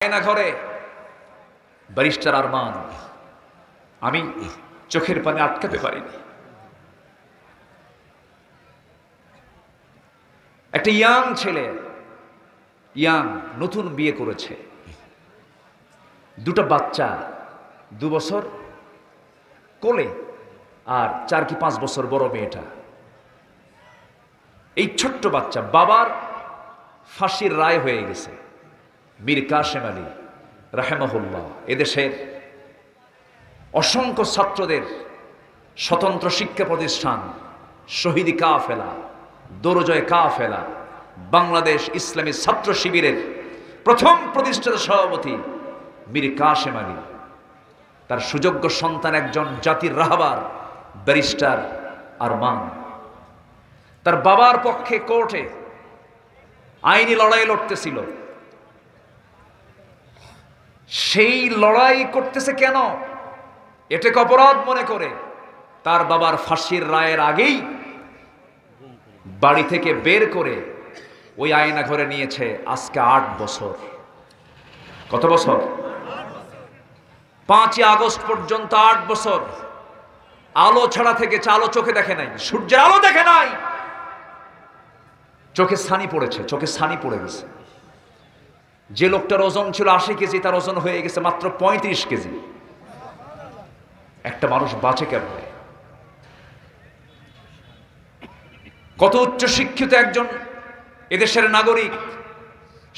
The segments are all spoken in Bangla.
আয়না ঘরে ব্যারিস্টার আরমান, আমি চোখের পানি আটকাতে পারিনি। একটা ইয়াং ছেলে, নতুন বিয়ে করেছে, দুটো বাচ্চা, 2 বছর কোলে আর 4 কি 5 বছর বড় মেয়েটা। এই ছোট্ট বাচ্চা, বাবার ফাঁসির রায় হয়ে গেছে। মীর কাশেম আলী রাহেমাহুল্লাহ এদেশের অসংখ্য ছাত্রদের স্বতন্ত্র শিক্ষা প্রতিষ্ঠান শহীদি কাফেলা, দোরজয় কাফেলা, বাংলাদেশ ইসলামী ছাত্র শিবিরের প্রথম প্রতিষ্ঠাতা সভাপতি মীর কাশেম আলী, তার সুযোগ্য সন্তান একজন জাতির রাহবার ব্যারিস্টার আরমান, তার বাবার পক্ষে কোর্টে আইনি লড়াই লড়তেছিল। সেই লড়াই করতেছে কেন? এটাকে অপরাধ মনে করে তার বাবার ফাঁসির রায়ের আগেই বাড়ি থেকে বের করে ওই আয়না ঘরে নিয়েছে। আজকে 8 বছর। কত বছর? 5ই আগস্ট পর্যন্ত 8 বছর আলো ছাড়া থেকেছে। আলো চোখে দেখে নাই, সূর্যের আলো দেখে নাই, চোখে ছানি পড়েছে, চোখে ছানি পড়ে গেছে। যে লোকটার ওজন ছিল 80 কেজি, তার ওজন হয়ে গেছে মাত্র 35 কেজি। একটা মানুষ বাঁচে কেমনে? কত উচ্চ শিক্ষিত একজন এদেশের নাগরিক,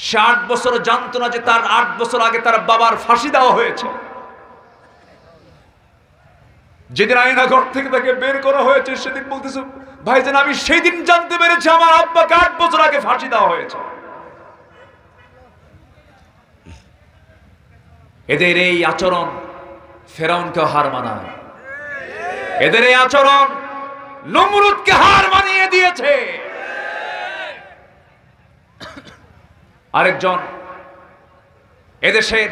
সে 8 বছর জানতো না যে তার 8 বছর আগে তার বাবার ফাঁসি দেওয়া হয়েছে। যেদিন আয়নাঘর থেকে তাকে বের করা হয়েছে সেদিন বলতেছে, ভাইজান আমি সেই দিন জানতে পেরেছি আমার আব্বাকে 8 বছর আগে ফাঁসি দেওয়া হয়েছে। এদের এই আচরণ ফেরাউনকে হার মানায়, এদের এই আচরণ নমরুদকে হার মানিয়ে দিয়েছে। আরেকজন এদেশের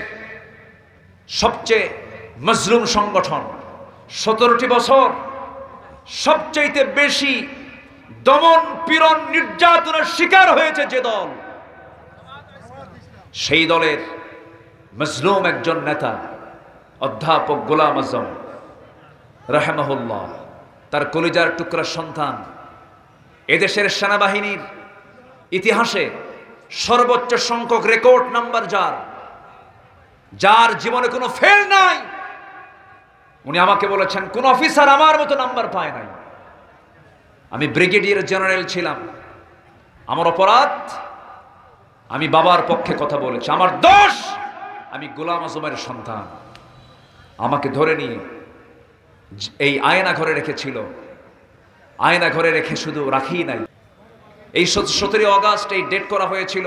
সবচেয়ে মজলুম সংগঠন, 17টি বছর সবচেয়ে বেশি দমন পীড়ন নির্যাতনের শিকার হয়েছে যে দল, সেই দলের মজলুম একজন নেতা অধ্যাপক গোলাম আজম রাহেমাহুল্লাহ, তার কলিজার টুকরা সন্তান, এদেশের সেনাবাহিনীর ইতিহাসে সর্বোচ্চ সংখ্যক রেকর্ড নাম্বার যার জীবনে কোনো ফেল নাই। উনি আমাকে বলেছেন কোন অফিসার আমার মতো নাম্বার পায় নাই। আমি ব্রিগেডিয়ার জেনারেল ছিলাম, আমার অপরাধ আমি বাবার পক্ষে কথা বলেছি, আমার দোষ আমি গোলাম আজমের সন্তান। আমাকে ধরে নিয়ে এই আয়না ঘরে রেখেছিল। আয়না ঘরে রেখে শুধু রাখি নাই, এই 17 আগস্ট এই ডেট করা হয়েছিল।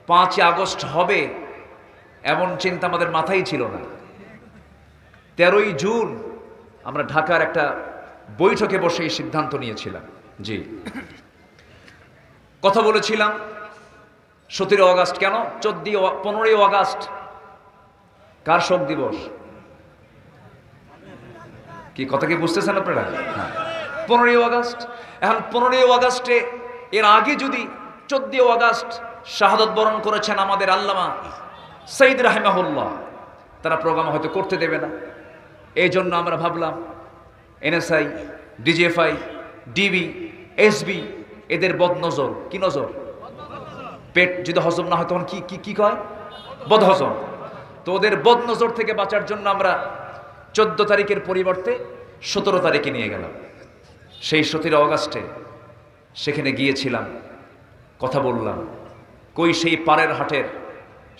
5ই আগস্ট হবে এমন চিন্তা আমাদের মাথায় ছিল না। 13ই জুন আমরা ঢাকার একটা বৈঠকে বসে এই সিদ্ধান্ত নিয়েছিলাম। জি, কথা বলেছিলাম 17 আগস্ট কেন, 15ই আগস্ট কার শোক দিবস? কি কথা কি বুঝতেছেন আপনারা? 15ই আগস্ট। এখন 15ই আগস্টে এর আগে যদি 14ই আগস্ট শাহাদত বরণ করেছেন আমাদের আল্লামা সঈদ রাহিমাহুল্লাহ, তারা প্রোগ্রাম হয়তো করতে দেবে না। এই জন্য আমরা ভাবলাম এনএসআই, ডিজিএফআই, ডিবি, এসবি এদের বদনজর, কি নজর, পেট যদি হজম না হয় তখন কি কয়, বদহজম। তো ওদের বদনজর থেকে বাঁচার জন্য আমরা 14 তারিখের পরিবর্তে 17 তারিখে নিয়ে গেলাম। সেই 17 আগস্টে সেখানে গিয়েছিলাম, কথা বললাম। কই সেই পাড়ের হাটের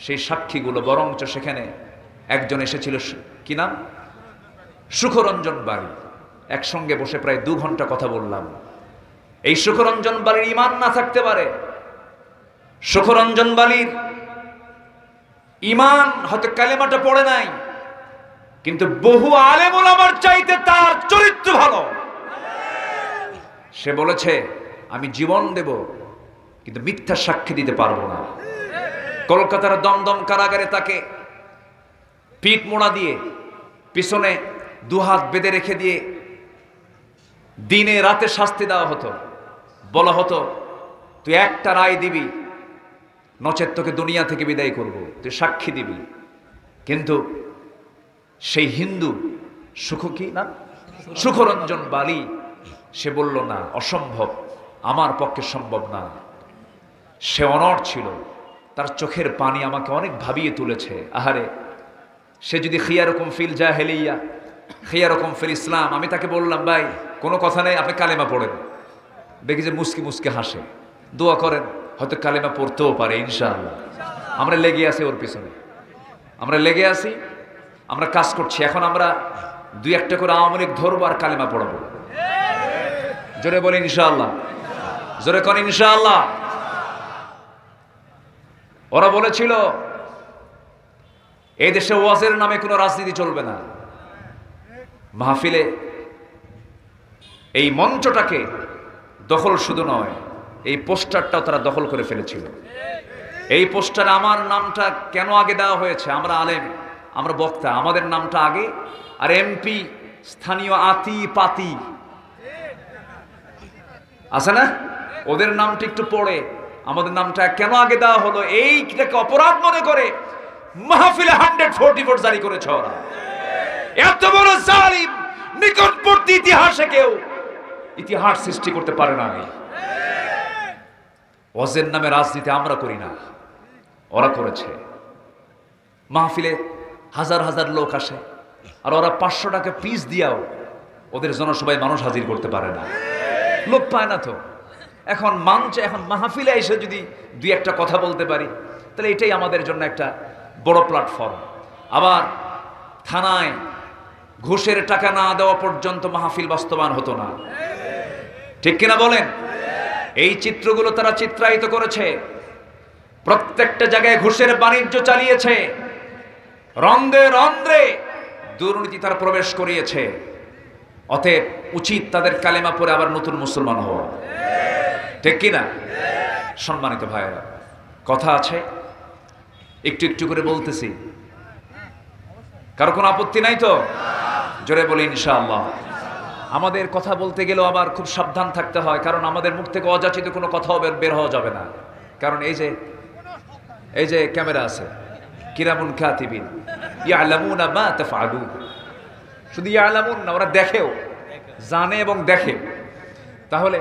সেই সাক্ষীগুলো, বরঞ্চ সেখানে একজন এসেছিল, কি নাম, সুখরঞ্জন বাড়ি। একসঙ্গে বসে প্রায় 2 ঘন্টা কথা বললাম। এই সুখরঞ্জন বাড়ির ঈমান না থাকতে পারে, সুখরঞ্জন বাড়ির ঈমান হয়তো কালেমাটা পড়ে নাই, কিন্তু বহু আলেম ওলামার চাইতে তার চরিত্র ভালো। সে বলেছে আমি জীবন দেব কিন্তু মিথ্যা সাক্ষী দিতে পারবো না। কলকাতার দমদম কারাগারে তাকে পিঠ মোড়া দিয়ে পিছনে 2 হাত বেঁধে রেখে দিয়ে দিনে রাতে শাস্তি দেওয়া হতো। বলা হতো তুই একটা রায় দিবি, নচেত তোকে দুনিয়া থেকে বিদায় করব, তুই সাক্ষী দিবি। কিন্তু সেই হিন্দু সুখরঞ্জন বালি সে বলল না, অসম্ভব, আমার পক্ষে সম্ভব না। সে অনড় ছিল, তার চোখের পানি আমাকে অনেক ভাবিয়ে তুলেছে। আহারে, সে যদি খিয়ারকম ফিল জাহেলিয়া খিয়ারকম ফিল ইসলাম। আমি তাকে বললাম, ভাই কোনো কথা নেই, আপনি কালেমা পড়েন। দেখি যে মুস্কি মুস্কি হাসে, দোয়া করেন, হয়তো কালেমা পড়তেও পারে ইনশাআল্লাহ। আমরা লেগে আছি ওর পিছনে, আমরা লেগে আছি, আমরা কাজ করছি। এখন আমরা 2-1টা করে আওয়ামী লীগ ধরবো আর কালেমা পড়াবো। জোরে বলি ইনশাআল্লাহ, জোরে করেন ইনশাআল্লাহ। ওরা বলেছিল এই দেশে ওয়াজের নামে কোনো রাজনীতি চলবে না। মাহফিলে এই মঞ্চটাকে দখল শুধু নয়, এই পোস্টারটাও তারা দখল করে ফেলেছিল। এই পোস্টারে আমার নামটা কেন আগে দেওয়া হয়েছে? আমরা আলেম, আমরা বক্তা, আমাদের নামটা আগে, আর এমপি স্থানীয় আতি পাতি আছে না, ওদের নামটা একটু পড়ে, আমাদের নামটা কেন আগে দেওয়া হলো? এইটাকে অপরাধ মনে করে মাহফিলে 144 জারি করেছে ওরা। এত বড় জালিম নিকটবর্তী ইতিহাসে কেউ ইতিহাস সৃষ্টি করতে পারে না। ওয়াজের নামে রাজনীতি আমরা করি না, ওরা করেছে। মাহফিলে হাজার হাজার লোক আসে, আর ওরা 500 টাকা পিস দিয়াও ওদের জনসভায় মানুষ হাজির করতে পারে না, লোক পায় না। তো এখন মঞ্চে, এখন মাহফিলে এসে যদি 2-1টা কথা বলতে পারি, তাহলে এটাই আমাদের জন্য একটা বড় প্ল্যাটফর্ম। আবার থানায় ঘুষের টাকা না দেওয়া পর্যন্ত মাহফিল বাস্তবায়ন হতো না, ঠিক কিনা বলেন? এই চিত্রগুলো তারা চিত্রায়িত করেছে, প্রত্যেকটা জায়গায় ঘুষের বাণিজ্য চালিয়েছে, রন্ধ্রে রন্ধ্রে দুর্নীতি তারা প্রবেশ করিয়েছে। অতএব উচিত তাদের কালেমা পড়ে আবার নতুন মুসলমান হওয়া, ঠিক কিনা? সম্মানিত ভাইয়েরা, কথা আছে, একটু একটু করে বলতেছি, কারো কোনো আপত্তি নাই তো? জোরে বলি ইনশাআল্লাহ। আমাদের কথা বলতে গেলেও আবার খুব সাবধান থাকতে হয়, কারণ আমাদের মুখ থেকে অযাচিত কোনো কথাও বের হওয়া যাবে না। কারণ এই যে ক্যামেরা আছে, কিরামুন কাতিবিন ইয়ালামুনা মা তাফআলুন। শুধু ইয়ালামুন না, ওরা দেখেও, জানে এবং দেখে। তাহলে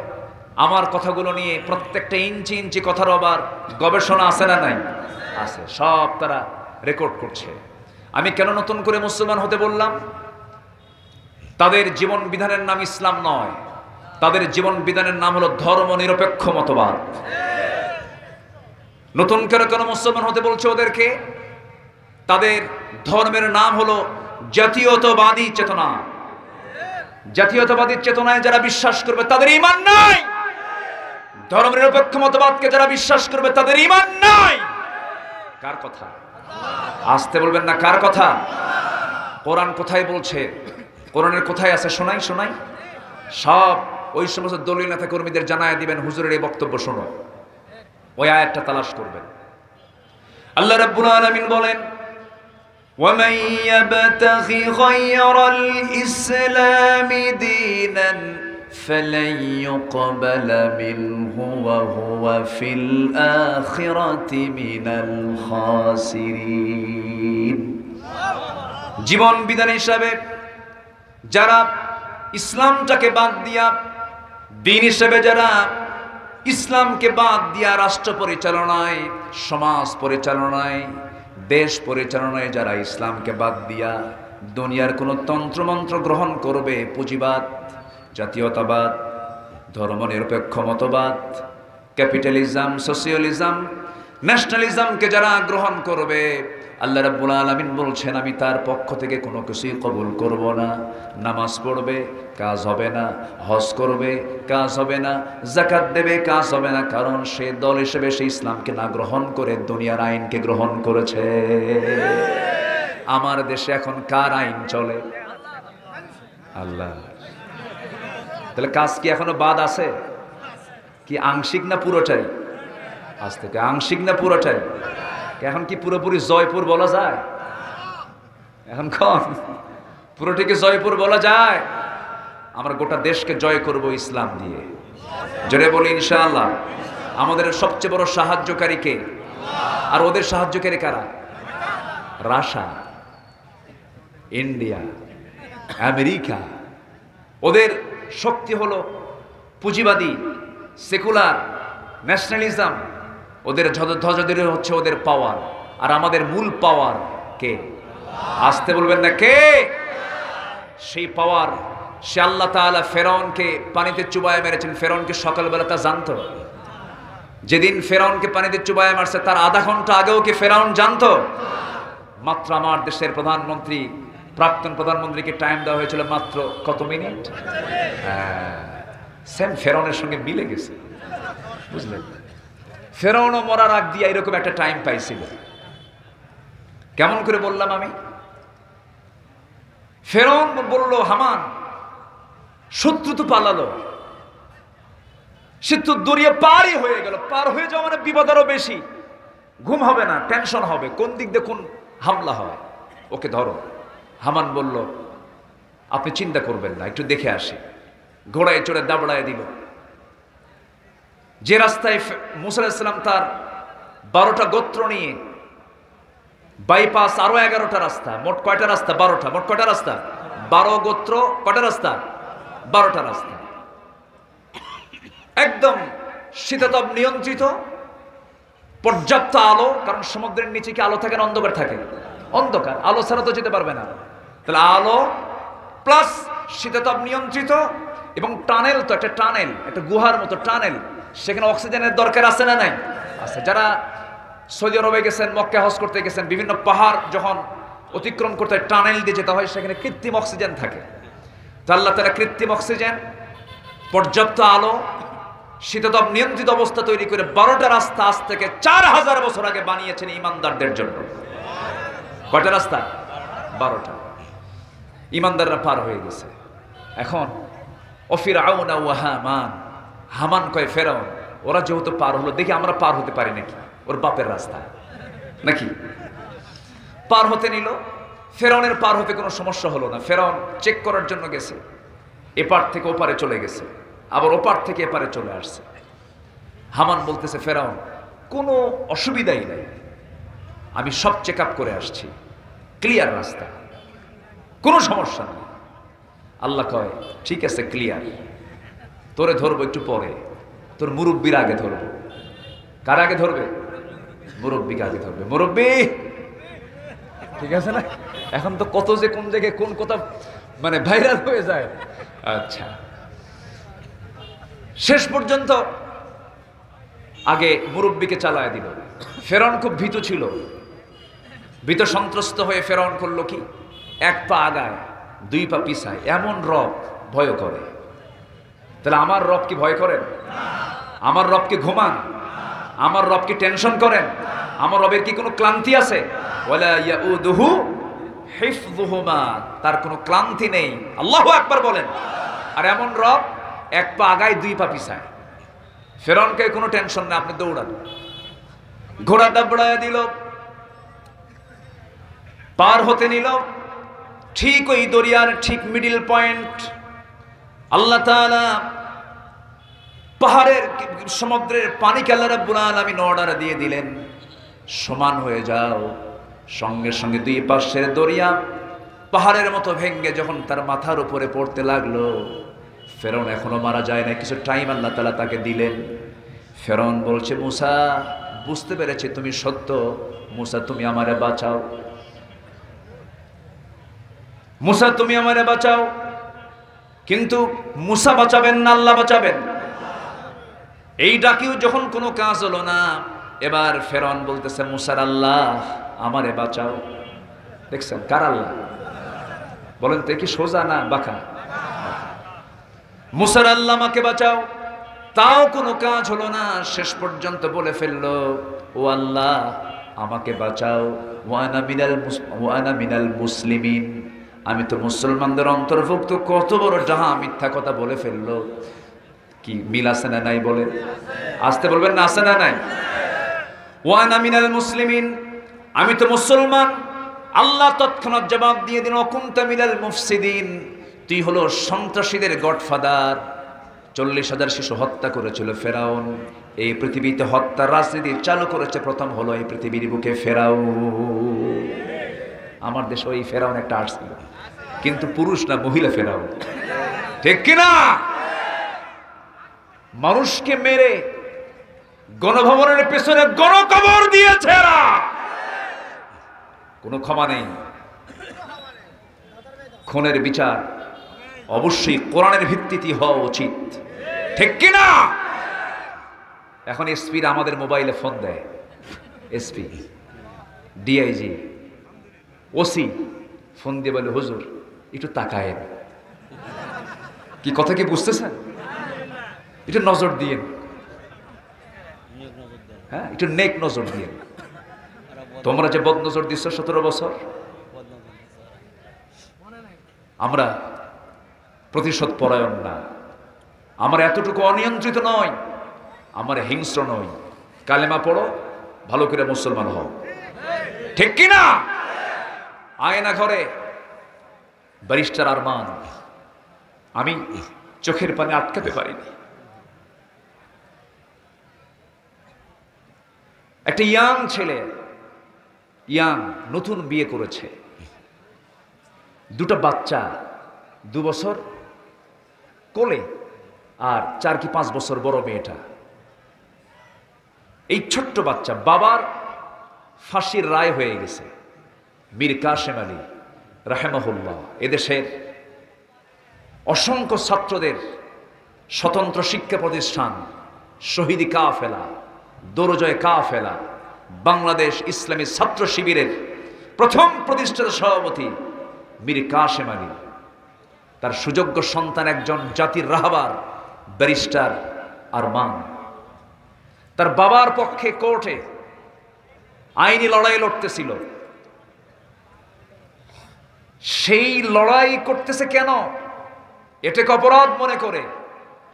আমার কথাগুলো নিয়ে প্রত্যেকটা ইঞ্চি ইঞ্চি কথার আবার গবেষণা আছে না নাই? আছে, সব তারা রেকর্ড করছে। আমি কেন নতুন করে মুসলমান হতে বললাম? তাদের জীবন বিধানের নাম ইসলাম নয়, তাদের জীবন বিধানের নাম হলো ধর্ম নিরপেক্ষ মতবাদ। নতুন করে কেন মুসলমান হতে বলছে ওদেরকে? তাদের ধর্মের নাম হলো জাতীয়তাবাদী চেতনা। জাতীয়তাবাদী চেতনায় যারা বিশ্বাস করবে তাদের ঈমান নাই, ধর্ম নিরপেক্ষ মতবাদকে যারা বিশ্বাস করবে তাদের ঈমান নাই। কার কথা? আসতে বলবেন না, কার কথা? কোরআন কোথায় বলছে? কোরআনের কোথায় আছে? শোনাই সব ওই সমস্ত দলীয় নেতা কর্মীদের জানায় দিবেন, হুজুরের এই বক্তব্য শোনো, ওই আয়াতটা তালাশ করবেন। আল্লাহ রাব্বুল আলামিন বলেন, وَمَن يَبْتَغِي غَيْرَ الْإِسْلَامِ دِينًا فَلَن يُقْبَلَ مِنْهُ وَهُوَ فِي الْآخِرَةِ مِنَ الْخَاسِرِينَ। জীবন বিধান হিসাবে যারা ইসলামটাকে বাদ দিয়া, দিন হিসেবে যারা ইসলামকে বাদ দিয়া রাষ্ট্র পরিচালনায়, সমাজ পরিচালনায়, দেশ পরিচালনায় যারা ইসলামকে বাদ দিয়া দুনিয়ার কোনো তন্ত্রমন্ত্র গ্রহণ করবে, পুঁজিবাদ, জাতীয়তাবাদ, ধর্মনিরপেক্ষ মতবাদ, ক্যাপিটালিজম, সোশিয়ালিজম, ন্যাশনালিজমকে যারা গ্রহণ করবে, আল্লাহ রাব্বুল আলামিন বলছেন আমি তার পক্ষ থেকে কোনো কিছুই কবুল করব না। নামাজ পড়বে, কাজ হবে না, হজ করবে, কাজ হবে না, যাকাত দেবে, কাজ হবে না, কারণ সে দল হিসেবে সে ইসলামকে না গ্রহণ করে দুনিয়ার আইনকে গ্রহণ করেছে। আমার দেশে এখন কার আইন চলে? আল্লাহ। তাহলে কাজ কি এখনো বাদ আছে? কি আংশিক না পুরোটাই? আজ থেকে আংশিক না পুরোটাই? এখন কি পুরোপুরি জয়পুর বলা যায়? এখন কোন পুরোটিকে জয়পুর বলা যায়? আমরা গোটা দেশকে জয় করব ইসলাম দিয়ে, জোরে বলি ইনশাআল্লাহ। আমাদের সবচেয়ে বড় সাহায্যকারী কে? আর ওদের সাহায্যকারী কারা? Russia, India, America. ওদের শক্তি হলো পুঁজিবাদী, সেকুলার, ন্যাশনালিজম। ওদের ধ্বজাদের হচ্ছে ওদের পাওয়ার। আর আমাদের মূল পাওয়ার কে? আসতে বলবেন না কে? সেই পাওয়ার, সে আল্লাহ তাআলা ফেরাউনকে পানিতে চুবায় মেরেছেন। ফেরাউনকে সকালবেলা তা জানতো? যেদিন ফেরাউনকে পানিতে চুবায় মারছে তার আধা ঘন্টা আগেও কি ফেরাউন জানতো? মাত্র আমার দেশের প্রধানমন্ত্রী, প্রাক্তন প্রধানমন্ত্রীকে টাইম দেওয়া হয়েছিল মাত্র কত মিনিট? সেম ফেরাউনের সঙ্গে মিলে গেছে, বুঝলেন? ফেরাউনও মরার আগ দিয়ে এরকম একটা টাইম পাইছিল। কেমন করে বললাম আমি? ফেরাউন বলল, হামান শত্রু তো পালালো, সে তো দরিয়া পারই হয়ে গেল। পার হয়ে যাওয়া মানে বিপদ আরো বেশি, ঘুম হবে না, টেনশন হবে, কোন দিক দিয়ে কোন হামলা হয়, ওকে ধরো। হামান বলল, আপনি চিন্তা করবেন না, একটু দেখে আসি। ঘোড়ায় চড়ে দাবড়ায় দিল। যে রাস্তায় মুসা আলাইহিস সালাম তার 12টা গোত্র নিয়ে বাইপাস, আরো 11টা রাস্তা, মোট কয়টা রাস্তা? 12টা। মোট কয়টা রাস্তা? 12 গোত্র, কয়টা রাস্তা? 12টা রাস্তা। একদম শীতাতপ নিয়ন্ত্রিত, পর্যাপ্ত আলো, কারণ সমুদ্রের নিচে কি আলো থাকে না অন্ধকার থাকে? অন্ধকার, আলো ছাড়া তো যেতে পারবে না। তাহলে আলো প্লাস শীতাতপ নিয়ন্ত্রিত, এবং টানেল, তো একটা টানেল, একটা গুহার মতো টানেল, সেখানে অক্সিজেনের দরকার আছে না নাই? আছে। যারা সৌদি আরবে গেছেন, মক্কা হজ করতে গেছেন, বিভিন্ন পাহাড় যখন অতিক্রম করতে হয় টানেল দিয়ে যেতে হয়, সেখানে কৃত্রিম অক্সিজেন থাকে। তো আল্লাহ তাআলা কৃত্রিম অক্সিজেন, পর্যাপ্ত আলো, শীতাতপ নিয়ন্ত্রিত অবস্থা তৈরি করে 12টা রাস্তা আজ থেকে 4000 বছর আগে বানিয়েছেন ইমানদারদের জন্য। কয়টা রাস্তা? 12টা। ইমানদাররা পার হয়ে গেছে। এখন ফিরআউন ওয়া হামান, হামান কয় ফেরাউন, ওরা যেহেতু পার হলো, দেখি আমরা পার হতে পারি নাকি, ওর বাপের রাস্তা নাকি। পার হতে নিল। ফেরাউনের পার হতে কোনো সমস্যা হলো না। ফেরাউন চেক করার জন্য গেছে, এপার থেকে ওপারে চলে গেছে, আবার ওপার থেকে এপারে চলে আসছে। হামান বলতেছে, ফেরাউন কোনো অসুবিধাই নাই, আমি সব চেক আপ করে আসছি, ক্লিয়ার রাস্তা, কোনো সমস্যা নেই। আল্লাহ কয়, ঠিক আছে, ক্লিয়ার, তোরে ধরবো একটু পরে, তোর মুরব্বীর আগে ধরবো। কার আগে ধরবে? মুরব্বীকে আগে ধরবে। মুরব্বী, ঠিক আছে না? এখন তো কত যে কোন জায়গায় কোন কথা মানে ভাইরাল হয়ে যায়। আচ্ছা, শেষ পর্যন্ত আগে মুরব্বীকে চালায় দিল। ফেরাউন খুব ভীত ছিল। ভীত সন্ত্রস্ত হয়ে ফেরাউন করলো কি, এক পা আগায়, দুই পা পিছায়। এমন রব ভয় করে। তাহলে আমার রব কি ভয় করেন? আমার রব কি ঘুমান? আমার রব কি টেনশন করেন? আমার রবের কি কোনো ক্লান্তি আছে? ওয়ালা ইয়াউদুহু হিফযুহুমা, তার কোনো ক্লান্তি নেই। আল্লাহু আকবার বলেন। আর এমন রব এক পা আগায়, দুই পা পিছায়। ফেরাউনকে কোনো টেনশন নেই, আপনি দৌড়ান। ঘোড়া দাবড়ায় দিল, পার হতে নিল। ঠিক ওই দরিয়ার ঠিক মিডিল পয়েন্ট আল্লাহ তাআলা পাহাড়ের, সমুদ্রের পানিকে আল্লাহ রাব্বুল আলামিন অর্ডার দিয়ে দিলেন, সমান হয়ে যাও। সঙ্গে সঙ্গে দুই পাশের দরিয়া পাহাড়ের মতো ভেঙ্গে যখন তার মাথার উপরে পড়তে লাগলো, ফেরাউন এখনো মারা যায় না, কিছু টাইম আল্লাহ তাআলা তাকে দিলেন। ফেরাউন বলছে, মুসা, বুঝতে পেরেছি তুমি সত্য, মুসা তুমি আমারে বাঁচাও, মুসা তুমি আমারে বাঁচাও। কিন্তু মুসা বাঁচাবেন না, আল্লাহ বাঁচাবেন। এই ডাকিও যখন কোনো কাজ হলো না, এবার ফেরাউন বলতেছে, মুসার আল্লাহ আমারে বাঁচাও। দেখছেন কার আল্লাহ? বলেন তো, কি সোজা না বাঁকা? মুসার আল্লাহ আমাকে বাঁচাও। তাও কোনো কাজ হলো না। শেষ পর্যন্ত বলে ফেললো, ও আল্লাহ আমাকে বাঁচাও, ওয়ানা মিনাল মুসলিমিন, আমি তো মুসলমানদের অন্তর্ভুক্ত। কত বড় জাহা মিথ্যা কথা বলে ফেললো। কি মিল আছে না নাই? বলে আসতে বলবেন না, আছে না নাই? ওয়ানা মিনাল মুসলিমিন, আমি তো মুসলমান। আল্লাহ তৎক্ষণাৎ জবাব দিয়ে দিন, অকুনতা মিনাল মুফসিদিন, তুই হলো সন্ত্রাসীদের গডফাদার। 40,000 শিশু হত্যা করেছিল ফেরাউন। এই পৃথিবীতে হত্যার রাজনীতি চালু করেছে প্রথম হলো এই পৃথিবীর বুকে ফেরাউন। আমার দেশে ওই ফেরাউন একটা আসছিল, কিন্তু পুরুষ না, মহিলা ফেরাউন, ঠিক কিনা? মানুষকে মেরে গণভবনের পেছনে গণকবর দিয়েছে এরা, কোনো ক্ষমা নেই। খুনের বিচার অবশ্যই কোরআনের ভিত্তিতে হওয়া উচিত, ঠিক কিনা? এখন এসপিরা আমাদের মোবাইলে ফোন দেয়, এসপি, ডিআইজি, ওসি ফোন দিয়ে বলে হুজুর একটু তাকায়েন। কি কথা কি বুঝতেছেন? একটু নজর দিয়ে, হ্যাঁ একটু নেক নজর দিয়ে। তোমরা যে বদ নজর দিচ্ছ 17 বছর, আমরা প্রতিশোধ পরায়ণ না, আমরা এতটুকু অনিয়ন্ত্রিত নয়, আমরা হিংস্র নই। কালেমা পড়ো, ভালো করে মুসলমান হও, ঠিক কিনা? আয়না ঘরে ব্যারিস্টার আরমান, আমি চোখের পানি আটকাতে পারিনি। একটা ইয়াং ছেলে, ইয়াং, নতুন বিয়ে করেছে, দুটো বাচ্চা, 2 বছর কোলে আর 4 কি 5 বছর বড় মেয়েটা। এই ছোট্ট বাচ্চা, বাবার ফাঁসির রায় হয়ে গেছে। মীর কাসেম আলী রাহেমাহুল্লাহ এদেশের অসংখ্য ছাত্রদের স্বতন্ত্র শিক্ষা প্রতিষ্ঠান শহীদি কাফেলা, দোরজয় কাফেলা, বাংলাদেশ ইসলামী ছাত্র শিবিরের প্রথম প্রতিষ্ঠাতা সভাপতি মীর কাসেম আলী, তার সুযোগ্য সন্তান একজন জাতির রাহবার ব্যারিস্টার আরমান, তার বাবার পক্ষে কোর্টে আইনি লড়াই লড়তেছিল। সেই লড়াই করতেছে কেন? এটাকে অপরাধ মনে করে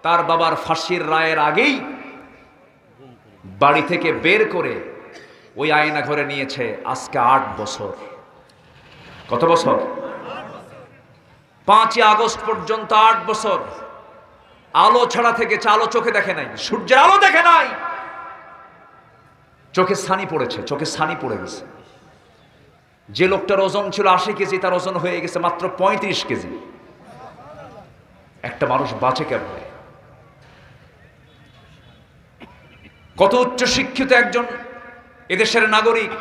তার বাবার ফাঁসির রায়ের আগেই বাড়ি থেকে বের করে ওই আয়না ঘরে নিয়েছে। আজকে 8 বছর। কত বছর? 5ই আগস্ট পর্যন্ত 8 বছর আলো ছাড়া থেকেছে। আলো চোখে দেখে নাই, সূর্যের আলো দেখে নাই, চোখে ছানি পড়েছে, চোখে ছানি পড়ে গেছে। যে লোকটার ওজন ছিল 80 কেজি, তার ওজন হয়ে গেছে মাত্র 35 কেজি। একটা মানুষ বাঁচে কেমনে? কত উচ্চ শিক্ষিত একজন এদেশের নাগরিক,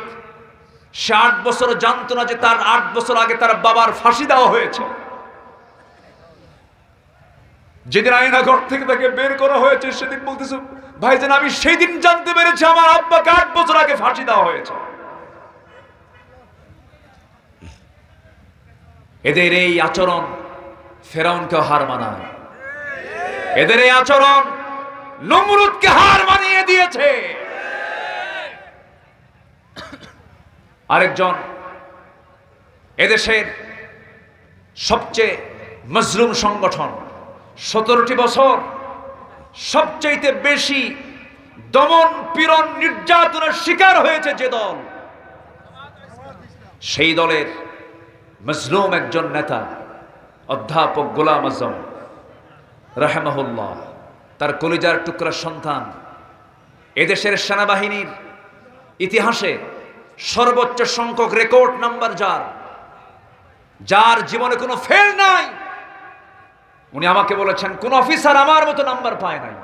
সে 8 বছর জানতো না যে তার 8 বছর আগে তার বাবার ফাঁসি দেওয়া হয়েছে। যেদিন আয়না ঘর থেকে তাকে বের করা হয়েছে, সেদিন বলতেছে, ভাইজান আমি সেই দিন জানতে পেরেছি আমার আব্বাকে 8 বছর আগে ফাঁসি দেওয়া হয়েছে। এদের এই আচরণ ফেরাউনকে হার মানায়, এদের এই আচরণ নমরুদকে হার মানিয়ে দিয়েছে। আরেকজন এদেশের সবচেয়ে মজলুম সংগঠন, 17টি বছর সবচেয়ে বেশি দমন পীড়ন নির্যাতনের শিকার হয়েছে যে দল, সেই দলের মজলুম একজন নেতা অধ্যাপক গোলাম আজম রাহেমাহুল্লাহ, তার কলিজার টুকরা সন্তান, এদেশের সেনাবাহিনীর ইতিহাসে সর্বোচ্চ সংখ্যক রেকর্ড নাম্বার যার জীবনে কোনো ফেল নাই। উনি আমাকে বলেছেন কোন অফিসার আমার মতো নাম্বার পায় নাই।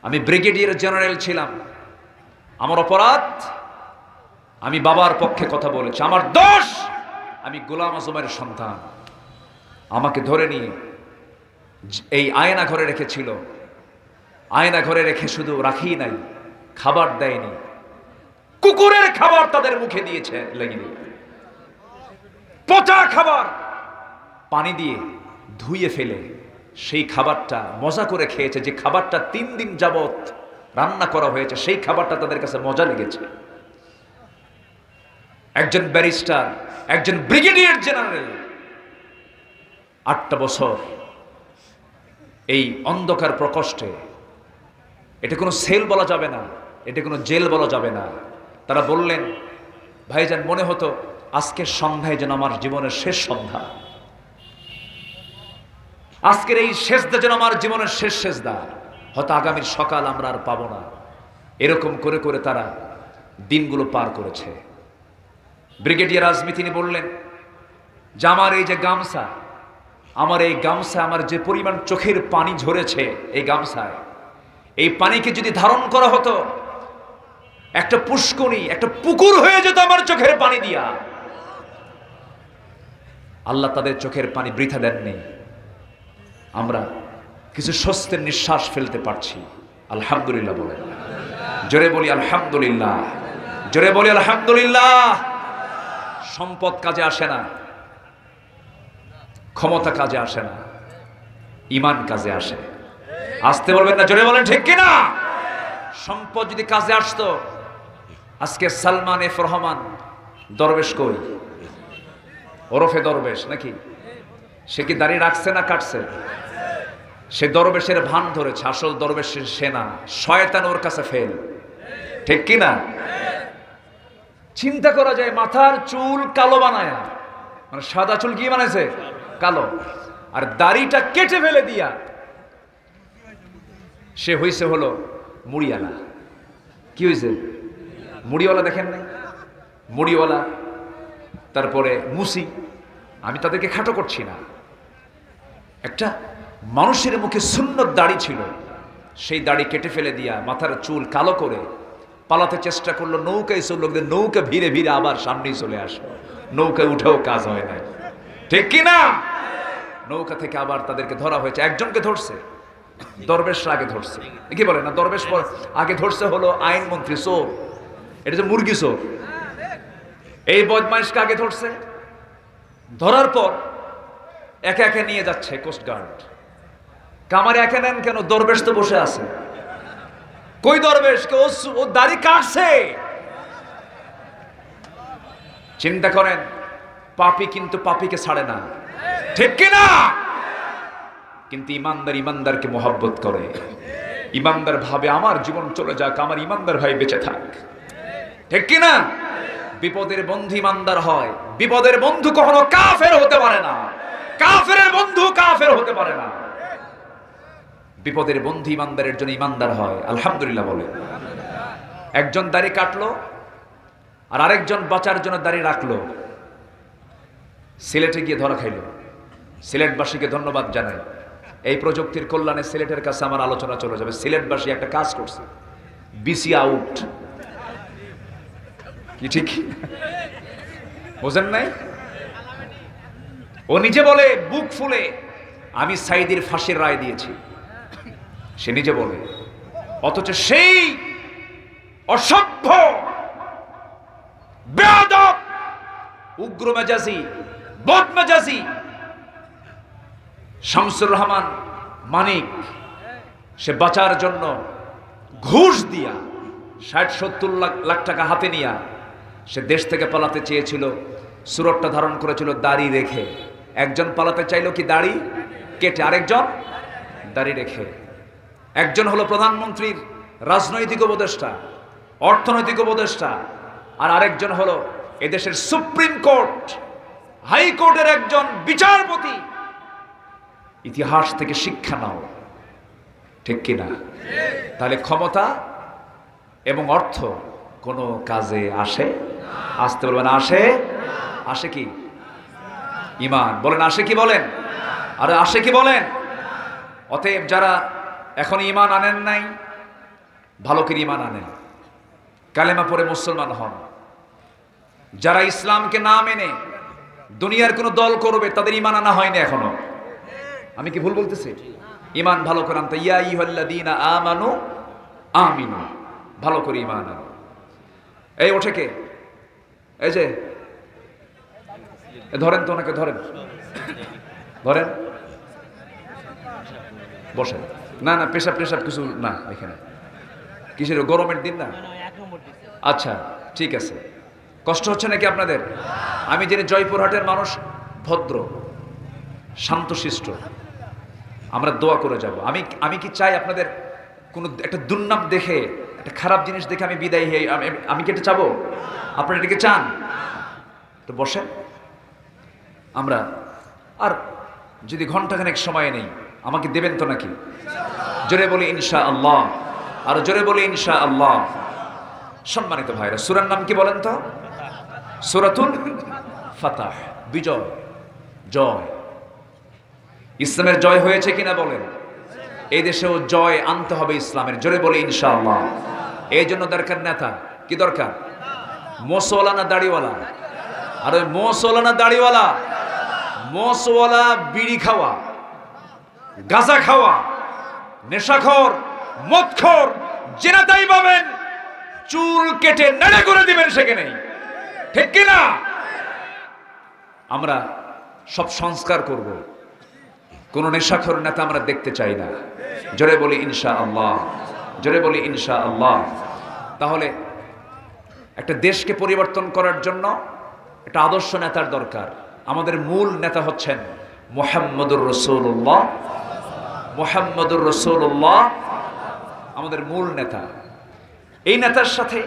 আমি ব্রিগেডিয়ার জেনারেল ছিলাম, আমার অপরাধ, আমি বাবার পক্ষে কথা বলেছি, আমার দোষ, আমি গোলাম আজমের সন্তান। আমাকে ধরে নিয়ে এই আয়না ঘরে রেখেছিল। আয়না ঘরে রেখে শুধু রাখি নাই, খাবার দেয়নি, কুকুরের খাবার তাদের মুখে দিয়েছে, লেগে পচা খাবার পানি দিয়ে ধুইয়ে ফেলে সেই খাবারটা মজা করে খেয়েছে। যে খাবারটা 3 দিন যাবত রান্না করা হয়েছে, সেই খাবারটা তাদের কাছে মজা লেগেছে। একজন ব্যারিস্টার, একজন ব্রিগেডিয়ার জেনারেল 8টা বছর এই অন্ধকার প্রকোষ্ঠে, এটা কোনো সেল বলা যাবে না, এটা কোনো জেল বলা যাবে না। তারা বললেন, ভাইজান মনে হতো আজকের সন্ধ্যায় যেন আমার জীবনের শেষ সন্ধ্যা, আজকের এই সেজদা যেন আমার জীবনের শেষ সেজদা। হয়তো আগামীর সকাল আমরা আর পাবো না। এরকম করে করে তারা দিনগুলো পার করেছে। ব্রিগেডিয়ার আজমি তিনি বললেন যে আমার এই যে গামছা, আমার এই গামছা, আমার যে পরিমাণ চোখের পানি ঝরেছে এই গামছায়, এই পানিকে যদি ধারণ করা হতো একটা পুষ্করণী, একটা পুকুর হয়ে যেত আমার চোখের পানি দিয়া। আল্লাহ তাদের চোখের পানি বৃথা দেননি। আমরা কিছু স্বস্তির নিঃশ্বাস ফেলতে পারছি। আলহামদুলিল্লাহ বলেন, জোরে বলি আলহামদুলিল্লাহ, জোরে বলি আলহামদুলিল্লাহ। সম্পদ কাজে আসে না, ক্ষমতা কাজে আসে না, ঈমান কাজে আসে। আসতে বলবেন না, জোরে বলেন ঠিক কিনা? সম্পদ যদি কাজে আসতো, আজকে সালমান এফ রহমান দরবেশ কই, ওরফে দরবেশ নাকি, সে কি দাড়ি রাখছে না কাটছে? সে দরবেশের ভান ধরেছে, আসল দরবেশের সেনা শয়তান ওর কাছে ফেল, ঠিক কিনা? চিন্তা করা যায়, মাথার চুল কালো বানায়, মানে সাদা চুল কি বানাইছে কালো, আর দাড়িটা কেটে ফেলে দিয়া সে হইছে হলো মুড়িওয়ালা। কি হয়েছে? মুড়িওয়ালা দেখেন নাই? মুড়িওয়ালা, তারপরে মুসি। আমি তাদেরকে খাটো করছি না। একটা মানুষের মুখে সুন্নত দাড়ি ছিল, সেই দাড়ি কেটে ফেলে দিয়া মাথার চুল কালো করে পালাতে চেষ্টা করলো, নৌকায় চললো, নৌকা ভিড়ে ভিড়ে আবার সামনেই চলে আসলো। নৌকায় উঠেও কাজ হয় নাই, ঠিক কিনা? নৌকা থেকে আবার তাদেরকে ধরা হয়েছে। একজনকে ধরছে, দরবেশরা আগে ধরছে, কি বলে না, দরবেশ আগে ধরছে হলো আইনমন্ত্রী চোর, এটা যে মুরগি চোর, এই বদমাইশকে আগে ধরছে। ধরার পর একে একে নিয়ে যাচ্ছে কোস্টগার্ড। কামারে একে নেন কেন? দরবেশ তো বসে আছে। কই দরবেশ? ও দাড়ি কাটছে। চিন্তা করেন, পাপী কিন্তু পাপীকে ছাড়ে না, ঠিক কিনা? কিন্তু ইমানদার ইমানদারকে মোহাব্বত করে। ইমানদার ভাবে আমার জীবন চলে যাক, আমার ইমানদার ভাই বেঁচে থাক, ঠিক কিনা? বিপদের বন্ধু ইমানদার হয়। বিপদের বন্ধু কখনো কাফের হতে পারে না। কাফেরের বন্ধু কাফের হতে পারে না। বিপদের বন্ধু ইমানদারের জন্য ইমানদার হয়। আলহামদুলিল্লাহ বলে। একজন দাড়ি কাটলো আর আরেকজন বাঁচার জন্য দাড়ি রাখলো। সিলেটে গিয়ে ধরা খাইলো। সিলেটবাসীকে ধন্যবাদ জানাই। এই প্রযুক্তির কল্যাণে সিলেটের কাছে আমার আলোচনা চলে যাবে। সিলেটবাসী একটা কাজ করছে, বিসি আউট। কি ঠিক বোঝেন নাই? ও নিজে বলে বুক ফুলে, আমি সাইদির ফাঁসির রায় দিয়েছি। সে নিজে বলে, অথচ সেই অসভ্য, বেয়াদব, উগ্র মেজাজি, বদমেজাজি শামসুর রহমান মানিক, সে বাঁচার জন্য ঘুষ দিয়া ৬০-৭০ লাখ টাকা হাতে নিয়া সে দেশ থেকে পালাতে চেয়েছিল। সুরতটা ধারণ করেছিল দাড়ি রেখে। একজন পালাতে চাইল কি দাড়ি কেটে, আরেকজন দাড়ি রেখে। একজন হলো প্রধানমন্ত্রীর রাজনৈতিক উপদেষ্টা, অর্থনৈতিক উপদেষ্টা, আর আরেকজন হলো এদেশের সুপ্রিম কোর্ট, হাইকোর্টের একজন বিচারপতি। ইতিহাস থেকে শিক্ষা নাও, ঠিক কিনা? তাহলে ক্ষমতা এবং অর্থ কোনো কাজে আসে? আসতে বলবেন আসে? আসে কি? ঈমান বলেন, আসে কি বলেন? আরে আসে কি বলেন? অতএব যারা এখন ঈমান আনেন নাই, ভালো করে ঈমান আনেন, কালেমা পড়ে মুসলমান হন। যারা ইসলামকে না মেনে দুনিয়ার কোনো দল করবে, তাদের ঈমান আনা হয়নি এখনো। আমি কি ভুল বলতেছি? ঈমান ভালো করে আনতে, ইয়া আইয়ুহাল্লাযীনা আমানু আমিনু, ভালো করে ঈমান আনো। এই ওঠে কে? এই যে ধরেন তো, ওনাকে ধরেন, ধরেন, বসেন। না না, পেশাব টেশাব কিছু না এখানে। কিসের গরমের দিন না? আচ্ছা ঠিক আছে। কষ্ট হচ্ছে নাকি আপনাদের? আমি জানি জয়পুরহাটের মানুষ ভদ্র, শান্তশিষ্ট। আমরা দোয়া করে যাব। আমি কি চাই আপনাদের কোনো একটা দুর্নাম দেখে, একটা খারাপ জিনিস দেখে আমি বিদায় হই? আমি কি এটা চাবো? আপনারা এটাকে চান? তো বসেন। আমরা আর যদি ঘন্টাখানেক সময় নেই, আমাকে দেবেন তো নাকি? জোরে বলি ইনশাআল্লাহ, আর জোরে বলি ইনশাআল্লাহ। সম্মানিত ভাইরা, সূরার নাম কি বলেন তো? সূরাতুল ফাতাহ, বিজয়, জয়। ইসলামের জয় হয়েছে কিনা বলেন? এই দেশেও জয় আনতে হবে ইসলামের, জোরে বলি ইনশাআল্লাহ। এই জন্য দরকার নেতা, কি দরকার? মোসওয়ালা না দাড়িওয়ালা? আর ওই মোসওয়ালা না দাড়িওয়ালা? মোসওয়ালা বিড়ি খাওয়া, গাঁজা খাওয়া, নেশাখোর, মদখোর, জেনাতাই পাবেন, চুল কেটে নেড়ে করে দিবেন সেখানে, ঠিক কিনা? আমরা সব সংস্কার করব, কোন নেশাখোর নেতা আমরা দেখতে চাই না, জোরে বলি ইনশাআল্লাহ, জোরে বলি ইনশাআল্লাহ। তাহলে একটা দেশকে পরিবর্তন করার জন্য একটা আদর্শ নেতার দরকার। আমাদের মূল নেতা হচ্ছেন মুহাম্মদুর রাসূলুল্লাহ, মুহাম্মদুর রাসূলুল্লাহ আমাদের মূল নেতা। এই নেতার সাথে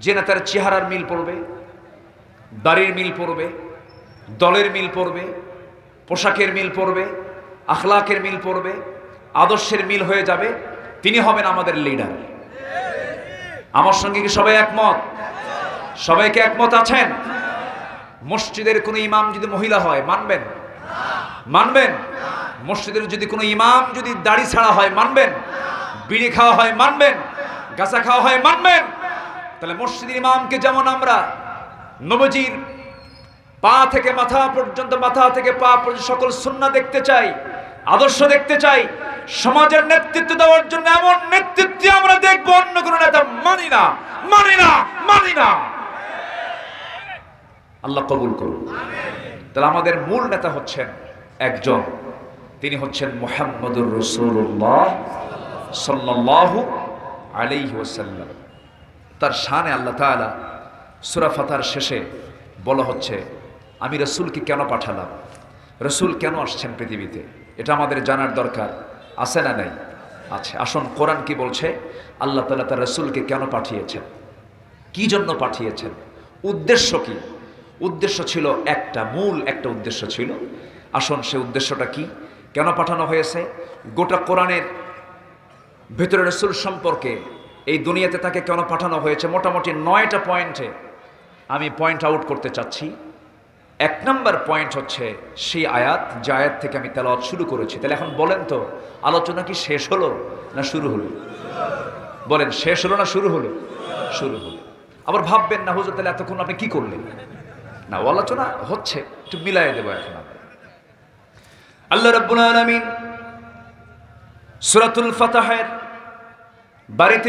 যে নেতার চেহারার মিল পড়বে, দাড়ির মিল পড়বে, দলের মিল পড়বে, পোশাকের মিল পড়বে, আখলাকের মিল পড়বে, আদর্শের মিল হয়ে যাবে, তিনি হবেন আমাদের লিডার। আমার সঙ্গে কি সবাই একমত? সবাইকে একমত আছেন? মসজিদের কোনো ইমাম যদি মহিলা হয় মানবেন? মানবেন? মসজিদের যদি কোনো ইমাম যদি দাড়ি ছাড়া হয় মানবেন? বিড়ি খাওয়া হয় মানবেন? গাঁজা খাওয়া হয় মানবেন? তাহলে মসজিদের ইমামকে যেমন আমরা নবীজির পা থেকে মাথা পর্যন্ত, মাথা থেকে পা পর্যন্ত সকল সুন্নাহ দেখতে চাই, আদর্শ দেখতে চাই, সমাজের নেতৃত্ব দেওয়ার জন্য এমন নেতৃত্ব আমরা দেখব, অন্য কোন নেতা মানি না, মানি না, মানি না। আল্লাহ কবুল করুন। তাহলে আমাদের মূল নেতা হচ্ছেন একজন, তিনি হচ্ছেন মুহাম্মদুর রাসূলুল্লাহ সাল্লাল্লাহু আলাইহি ওয়াসাল্লাম। তার শানে আল্লাহ তাআলা সূরা ফাতার শেষে বলা হচ্ছে, আমি রাসূলকে কেন পাঠালাম, রাসূল কেন আসছেন পৃথিবীতে, এটা আমাদের জানার দরকার আছে না নাই? আছে। আসুন কোরআন কি বলছে, আল্লাহ তাআলা তার রাসূলকে কেন পাঠিয়েছেন, কি জন্য পাঠিয়েছেন, উদ্দেশ্য কি? উদ্দেশ্য ছিল একটা, মূল একটা উদ্দেশ্য ছিল। আসুন সে উদ্দেশ্যটা কি, কেন পাঠানো হয়েছে? গোটা কোরআনের ভেতরে রাসূল সম্পর্কে, এই দুনিয়াতে তাকে কেন পাঠানো হয়েছে, মোটামুটি 9টা পয়েন্টে আমি পয়েন্ট আউট করতে চাচ্ছি। 1 নম্বর পয়েন্ট হচ্ছে সেই আয়াত, যে আয়াত থেকে আমি তেলাওয়াত শুরু করেছি। তাহলে এখন বলেন তো, আলোচনা কি শেষ হলো না শুরু হলো? বলেন, শেষ হলো না শুরু হলো? শুরু হলো। আবার ভাববেন না হুজুর তাহলে এতক্ষণ আপনি কি করলেন? না, আলোচনা হচ্ছে, একটু মিলাই দেবো এখন। আল্লাহ রাব্বুল আলামিন সূরাতুল ফাতাহের বাড়িতে